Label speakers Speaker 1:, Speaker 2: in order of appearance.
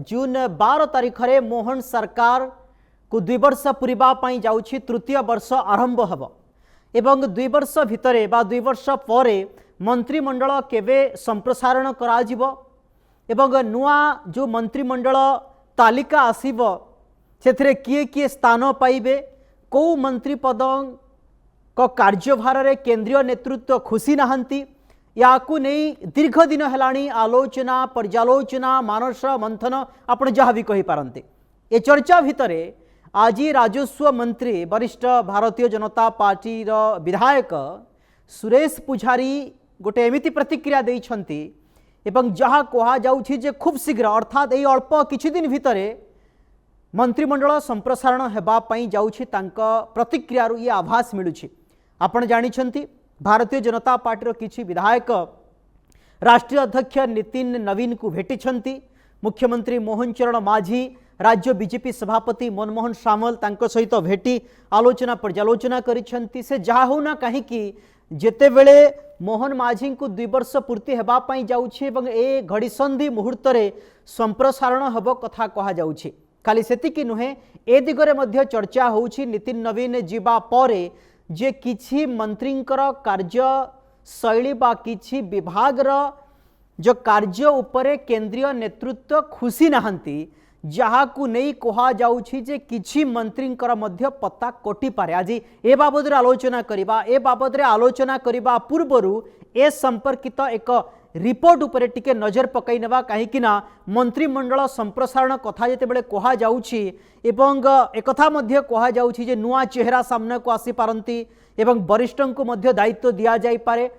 Speaker 1: जून 12 तारीख रे मोहन सरकार को 2 वर्ष पूरा जाऊँगी तृतीय वर्ष आरंभ हब एवं 2 वर्ष भितर बा 2 वर्ष पर मंत्रिमंडल केवे संप्रसारण कराजिबो एवं नुआ जो मंत्रिमंडल तालिका आसीबो सेथिरे किए किए स्थान पाइबे कौ मंत्री पद को कार्यभार रे केंद्रीय नेतृत्व खुशी नहांती याकू नहीं दीर्घ दिन हेलाणी आलोचना पर्यालोचना मानस मंथन आपण जहाँ भी कही पारंते ए चर्चा भितरे आज राजस्व मंत्री वरिष्ठ भारतीय जनता पार्टी रो विधायक सुरेश पुजारी गोटे एमिति प्रतिक्रिया देइछंती एवं जहाँ कहा जाउछि जे खूब शीघ्र अर्थात ए अल्प किछि दिन भितरे मंत्रिमंडल संप्रसारण हेबा पई जाउछि तांका प्रतिक्रिया ये आभास मिलुछि। आपण जानिछंती भारतीय जनता पार्टी किछि विधायक राष्ट्रीय अध्यक्ष नितिन नवीन को भेटिछंती मुख्यमंत्री मोहन चरण माझी राज्य बीजेपी सभापति मनमोहन सामल तांको सहित भेटी आलोचना पर्यालोचना करिछंती से जहाँ होना कहीं जेते बेले मोहन माझी को 2 वर्ष पूर्ति हेबा पई जाउछि एवं ए घड़ीसंधि मुहूर्त रे संप्रसारण हब कथा कहा जाउछि। खाली सेतिकी नुहे ए दिगरे मध्य चर्चा होउछि नितिन नवीन जीवा परे जे किछि मंत्रींकर कार्य शैली बा किछि विभागर जो कार्य उपरे केंद्रीय नेतृत्व खुशी नहांती जहाँ को नहीं कहा जाउछि जे किछि मंत्रींकर मध्य पत्ता कटि पारे। आज ए बाबद आलोचना करिबा ए बाबद आलोचना करिबा पूर्वरु ए संपर्कित एक रिपोर्ट उपरे टिके नजर पकई नेबा कहीं मंत्रिमंडल संप्रसारण कथा जेते बेले कहा जाउछि एवं एकथा मध्य कहा जाउछि जे नुआ चेहरा सामने को आसी पारंती एवं वरिष्ठों को मध्य दायित्व दिया जाई पारे